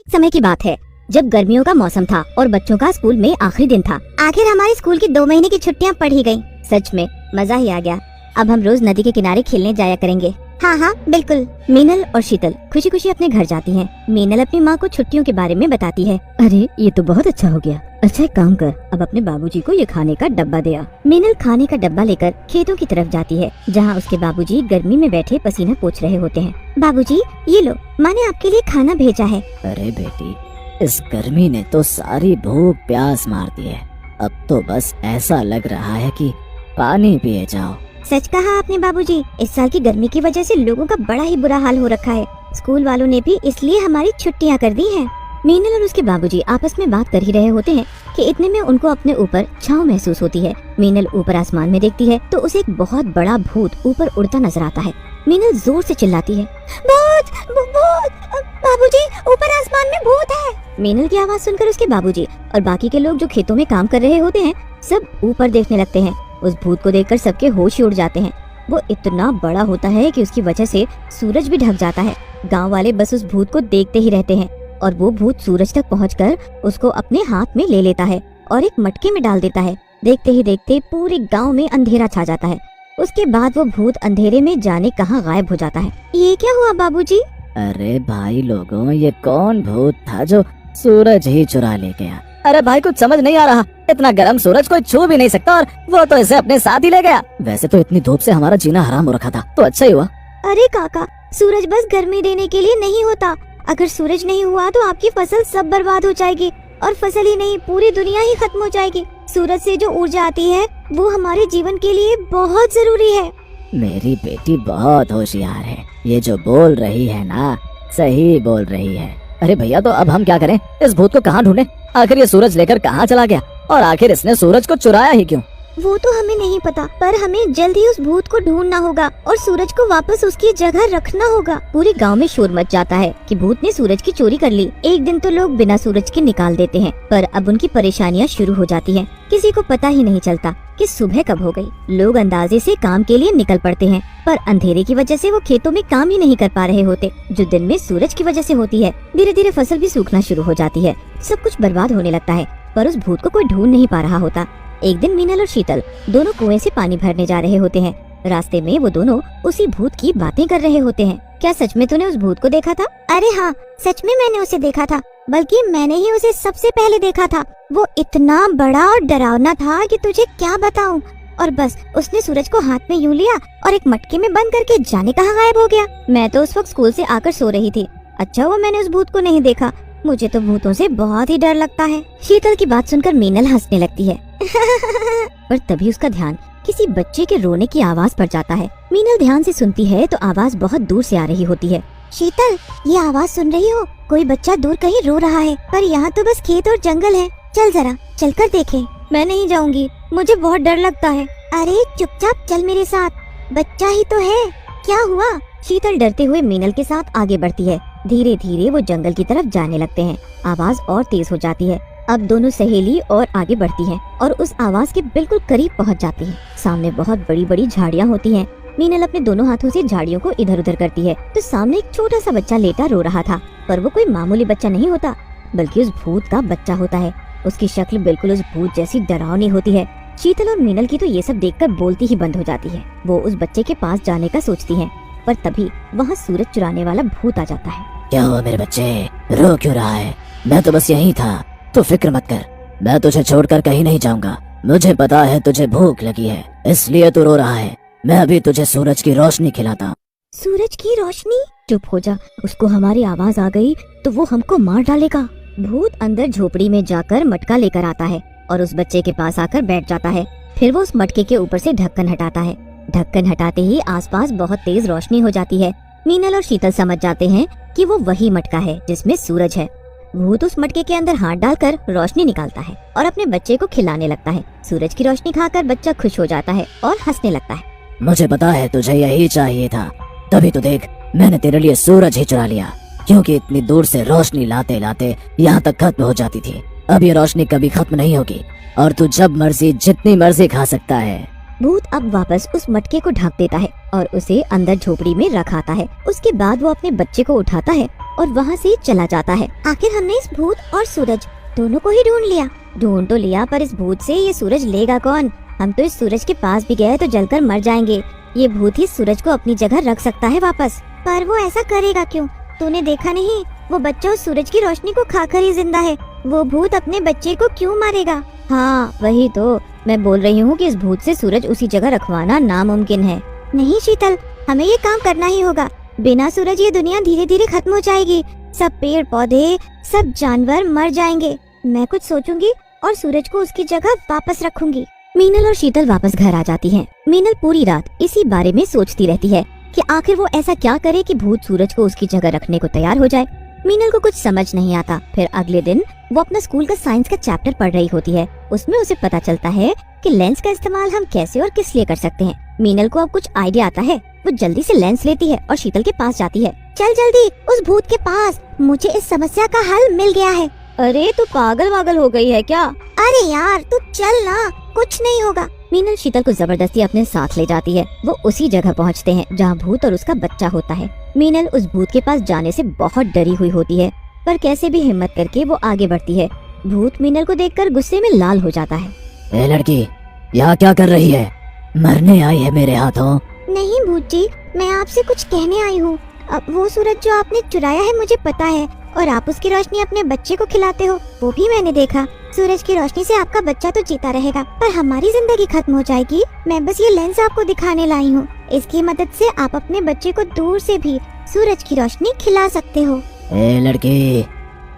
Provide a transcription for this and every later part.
एक समय की बात है जब गर्मियों का मौसम था और बच्चों का स्कूल में आखिरी दिन था। आखिर हमारे स्कूल की 2 महीने की छुट्टियां पड़ ही गयी। सच में मजा ही आ गया। अब हम रोज नदी के किनारे खेलने जाया करेंगे। हाँ हाँ बिल्कुल। मीनल और शीतल खुशी खुशी अपने घर जाती हैं। मीनल अपनी माँ को छुट्टियों के बारे में बताती है। अरे ये तो बहुत अच्छा हो गया। अच्छा एक काम कर, अब अपने बाबूजी को ये खाने का डब्बा दे आ। मीनल खाने का डब्बा लेकर खेतों की तरफ जाती है जहाँ उसके बाबूजी गर्मी में बैठे पसीना पोंछ रहे होते हैं। बाबूजी ये लो, माँ ने आपके लिए खाना भेजा है। अरे बेटी, इस गर्मी ने तो सारी भूख प्यास मार दी है। अब तो बस ऐसा लग रहा है कि पानी पिए जाओ। सच कहा आपने बाबूजी, इस साल की गर्मी की वजह से लोगों का बड़ा ही बुरा हाल हो रखा है। स्कूल वालों ने भी इसलिए हमारी छुट्टियां कर दी हैं। मीनल और उसके बाबूजी आपस में बात कर ही रहे होते हैं कि इतने में उनको अपने ऊपर छांव महसूस होती है। मीनल ऊपर आसमान में देखती है तो उसे एक बहुत बड़ा भूत ऊपर उड़ता नजर आता है। मीनल जोर से चिल्लाती है, भूत भूत, बाबूजी ऊपर आसमान में भूत है। मीनल की आवाज सुनकर उसके बाबूजी और बाकी के लोग जो खेतों में काम कर रहे होते हैं सब ऊपर देखने लगते हैं। उस भूत को देखकर सबके होश ही उड़ जाते हैं। वो इतना बड़ा होता है कि उसकी वजह से सूरज भी ढक जाता है। गांव वाले बस उस भूत को देखते ही रहते हैं और वो भूत सूरज तक पहुंचकर उसको अपने हाथ में ले लेता है और एक मटके में डाल देता है। देखते ही देखते पूरे गांव में अंधेरा छा जाता है। उसके बाद वो भूत अंधेरे में जाने कहां गायब हो जाता है। ये क्या हुआ बाबूजी? अरे भाई लोगों, ये कौन भूत था जो सूरज ही चुरा ले गया? अरे भाई कुछ समझ नहीं आ रहा। इतना गर्म सूरज कोई छू भी नहीं सकता और वो तो इसे अपने साथ ही ले गया। वैसे तो इतनी धूप से हमारा जीना हराम हो रखा था, तो अच्छा ही हुआ। अरे काका, सूरज बस गर्मी देने के लिए नहीं होता। अगर सूरज नहीं हुआ तो आपकी फसल सब बर्बाद हो जाएगी और फसल ही नहीं पूरी दुनिया ही खत्म हो जाएगी। सूरज से जो ऊर्जा आती है वो हमारे जीवन के लिए बहुत जरूरी है। मेरी बेटी बहुत होशियार है। ये जो बोल रही है ना, सही बोल रही है। अरे भैया, तो अब हम क्या करें? इस भूत को कहाँ ढूंढें? आखिर ये सूरज लेकर कहाँ चला गया और आखिर इसने सूरज को चुराया ही क्यों? वो तो हमें नहीं पता, पर हमें जल्द ही उस भूत को ढूंढना होगा और सूरज को वापस उसकी जगह रखना होगा। पूरे गांव में शोर मच जाता है कि भूत ने सूरज की चोरी कर ली। एक दिन तो लोग बिना सूरज के निकाल देते हैं, पर अब उनकी परेशानियां शुरू हो जाती हैं। किसी को पता ही नहीं चलता कि सुबह कब हो गई। लोग अंदाजे से काम के लिए निकल पड़ते हैं, पर अंधेरे की वजह से वो खेतों में काम ही नहीं कर पा रहे होते, जो दिन में सूरज की वजह से होती है। धीरे धीरे फसल भी सूखना शुरू हो जाती है। सब कुछ बर्बाद होने लगता है, पर उस भूत को कोई ढूंढ नहीं पा रहा होता। एक दिन मीनल और शीतल दोनों कुएं से पानी भरने जा रहे होते हैं। रास्ते में वो दोनों उसी भूत की बातें कर रहे होते हैं। क्या सच में तूने उस भूत को देखा था? अरे हाँ, सच में मैंने उसे देखा था, बल्कि मैंने ही उसे सबसे पहले देखा था। वो इतना बड़ा और डरावना था कि तुझे क्या बताऊं। और बस उसने सूरज को हाथ में यूं लिया और एक मटके में बंद करके जाने कहां गायब हो गया। मैं तो उस वक्त स्कूल से आकर सो रही थी। अच्छा हुआ मैंने उस भूत को नहीं देखा। मुझे तो भूतों से बहुत ही डर लगता है। शीतल की बात सुनकर मीनल हंसने लगती है। पर तभी उसका ध्यान किसी बच्चे के रोने की आवाज पर जाता है। मीनल ध्यान से सुनती है तो आवाज बहुत दूर से आ रही होती है। शीतल, ये आवाज सुन रही हो? कोई बच्चा दूर कहीं रो रहा है, पर यहाँ तो बस खेत और जंगल है। चल जरा चलकर देखें। मैं नहीं जाऊंगी, मुझे बहुत डर लगता है। अरे चुपचाप चल मेरे साथ, बच्चा ही तो है। क्या हुआ? शीतल डरते हुए मीनल के साथ आगे बढ़ती है। धीरे धीरे वो जंगल की तरफ जाने लगते हैं। आवाज और तेज हो जाती है। अब दोनों सहेली और आगे बढ़ती हैं और उस आवाज के बिल्कुल करीब पहुंच जाती है। सामने बहुत बड़ी बड़ी झाड़ियां होती हैं। मीनल अपने दोनों हाथों से झाड़ियों को इधर उधर करती है तो सामने एक छोटा सा बच्चा लेटा रो रहा था। पर वो कोई मामूली बच्चा नहीं होता, बल्कि उस भूत का बच्चा होता है। उसकी शक्ल बिल्कुल उस भूत जैसी डरावनी होती है। शीतल और मीनल की तो ये सब देखकर बोलती ही बंद हो जाती है। वो उस बच्चे के पास जाने का सोचती है, पर तभी वहाँ सूरज चुराने वाला भूत आ जाता है। क्या हुआ मेरे बच्चे, रो क्यों रहा है? मैं तो बस यहीं था, तो फिक्र मत कर, मैं तुझे छोड़कर कहीं नहीं जाऊंगा। मुझे पता है तुझे भूख लगी है, इसलिए तू रो रहा है। मैं अभी तुझे सूरज की रोशनी खिलाता हूँ। सूरज की रोशनी? चुप हो जा, उसको हमारी आवाज आ गई तो वो हमको मार डालेगा। भूत अंदर झोपड़ी में जाकर मटका लेकर आता है और उस बच्चे के पास आकर बैठ जाता है। फिर वो उस मटके के ऊपर से ढक्कन हटाता है। ढक्कन हटाते ही आसपास बहुत तेज रोशनी हो जाती है। मीनल और शीतल समझ जाते हैं कि वो वही मटका है जिसमें सूरज है। भूत उस मटके के अंदर हाथ डालकर रोशनी निकालता है और अपने बच्चे को खिलाने लगता है। सूरज की रोशनी खाकर बच्चा खुश हो जाता है और हंसने लगता है। मुझे पता है तुझे यही चाहिए था, तभी तो देख मैंने तेरे लिए सूरज ही चुरा लिया, क्योंकि इतनी दूर से रोशनी लाते लाते यहाँ तक खत्म हो जाती थी। अब ये रोशनी कभी खत्म नहीं होगी और तू जब मर्जी जितनी मर्जी खा सकता है। भूत अब वापस उस मटके को ढक देता है और उसे अंदर झोपड़ी में रख आता है। उसके बाद वो अपने बच्चे को उठाता है और वहाँ से चला जाता है। आखिर हमने इस भूत और सूरज दोनों को ही ढूंढ लिया। ढूंढ तो लिया, पर इस भूत से ये सूरज लेगा कौन? हम तो इस सूरज के पास भी गए तो जलकर मर जाएंगे। ये भूत ही सूरज को अपनी जगह रख सकता है वापस। पर वो ऐसा करेगा क्यों? तूने देखा नहीं, वो बच्चा उस सूरज की रोशनी को खाकर ही जिंदा है। वो भूत अपने बच्चे को क्यों मारेगा? हाँ वही तो मैं बोल रही हूँ कि इस भूत से सूरज उसी जगह रखवाना नामुमकिन है। नहीं शीतल, हमें ये काम करना ही होगा। बिना सूरज ये दुनिया धीरे धीरे खत्म हो जाएगी। सब पेड़ पौधे, सब जानवर मर जाएंगे। मैं कुछ सोचूंगी और सूरज को उसकी जगह वापस रखूंगी। मीनल और शीतल वापस घर आ जाती हैं। मीनल पूरी रात इसी बारे में सोचती रहती है कि आखिर वो ऐसा क्या करे कि भूत सूरज को उसकी जगह रखने को तैयार हो जाए। मीनल को कुछ समझ नहीं आता। फिर अगले दिन वो अपना स्कूल का साइंस का चैप्टर पढ़ रही होती है। उसमें उसे पता चलता है कि लेंस का इस्तेमाल हम कैसे और किस लिए कर सकते हैं। मीनल को अब कुछ आइडिया आता है। वो जल्दी से लेंस लेती है और शीतल के पास जाती है। चल जल्दी उस भूत के पास, मुझे इस समस्या का हल मिल गया है। अरे तू पागल वागल हो गई है क्या? अरे यार तू चल ना, कुछ नहीं होगा। मीनल शीतल को जबरदस्ती अपने साथ ले जाती है। वो उसी जगह पहुंचते हैं जहां भूत और उसका बच्चा होता है। मीनल उस भूत के पास जाने से बहुत डरी हुई होती है, पर कैसे भी हिम्मत करके वो आगे बढ़ती है। भूत मीनल को देखकर गुस्से में लाल हो जाता है। ए लड़की, यहाँ क्या कर रही है? मरने आई है मेरे हाथों? नहीं भूत जी, मैं आपसे कुछ कहने आई हूँ। अब वो सूरज जो आपने चुराया है मुझे पता है, और आप उसकी रोशनी अपने बच्चे को खिलाते हो वो भी मैंने देखा। सूरज की रोशनी से आपका बच्चा तो जीता रहेगा, पर हमारी जिंदगी खत्म हो जाएगी। मैं बस ये लेंस आपको दिखाने लाई हूँ। इसकी मदद से आप अपने बच्चे को दूर से भी सूरज की रोशनी खिला सकते हो। ए लड़की,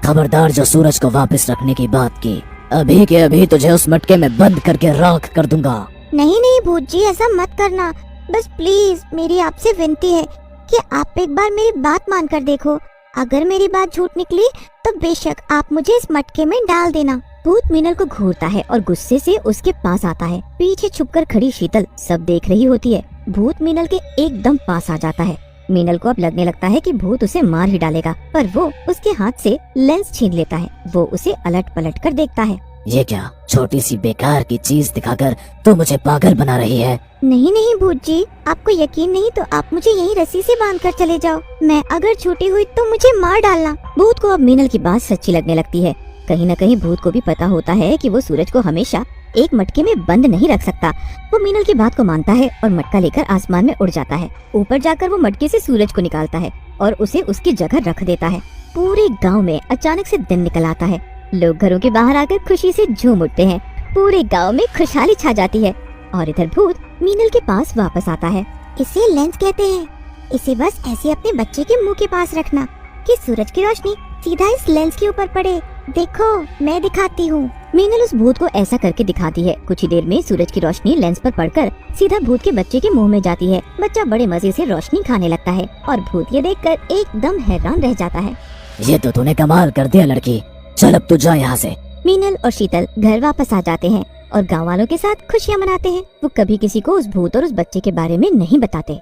खबरदार जो सूरज को वापस रखने की बात की, अभी के अभी तुझे उस मटके में बंद करके राख कर दूंगा। नहीं नहीं भूत जी, ऐसा मत करना। बस प्लीज मेरी आपसे विनती है कि आप एक बार मेरी बात मान कर देखो। अगर मेरी बात झूठ निकली तो बेशक आप मुझे इस मटके में डाल देना। भूत मीनल को घूरता है और गुस्से से उसके पास आता है। पीछे छुपकर खड़ी शीतल सब देख रही होती है। भूत मीनल के एकदम पास आ जाता है। मीनल को अब लगने लगता है कि भूत उसे मार ही डालेगा, पर वो उसके हाथ से लेंस छीन लेता है। वो उसे अलट पलट कर देखता है। ये क्या छोटी सी बेकार की चीज दिखाकर तू मुझे पागल बना रही है? नहीं नहीं भूत जी, आपको यकीन नहीं तो आप मुझे यहीं रस्सी से बांध कर चले जाओ। मैं अगर छूटी हुई तो मुझे मार डालना। भूत को अब मीनल की बात सच्ची लगने लगती है। कहीं न कहीं भूत को भी पता होता है कि वो सूरज को हमेशा एक मटके में बंद नहीं रख सकता। वो मीनल की बात को मानता है और मटका लेकर आसमान में उड़ जाता है। ऊपर जाकर वो मटके से सूरज को निकालता है और उसे उसकी जगह रख देता है। पूरे गाँव में अचानक से दिन निकल आता है। लोग घरों के बाहर आकर खुशी से झूम उठते हैं। पूरे गांव में खुशहाली छा जाती है। और इधर भूत मीनल के पास वापस आता है। इसे लेंस कहते हैं। इसे बस ऐसे अपने बच्चे के मुंह के पास रखना कि सूरज की रोशनी सीधा इस लेंस के ऊपर पड़े। देखो मैं दिखाती हूँ। मीनल उस भूत को ऐसा करके दिखाती है। कुछ ही देर में सूरज की रोशनी लेंस पर पड़कर सीधा भूत के बच्चे के मुंह में जाती है। बच्चा बड़े मजे से रोशनी खाने लगता है और भूत ये देखकर एकदम हैरान रह जाता है। ये तो तूने कमाल कर दिया लड़की, चल अब तू जा यहाँ से। मीनल और शीतल घर वापस आ जाते हैं और गाँव वालों के साथ खुशियाँ मनाते हैं। वो कभी किसी को उस भूत और उस बच्चे के बारे में नहीं बताते।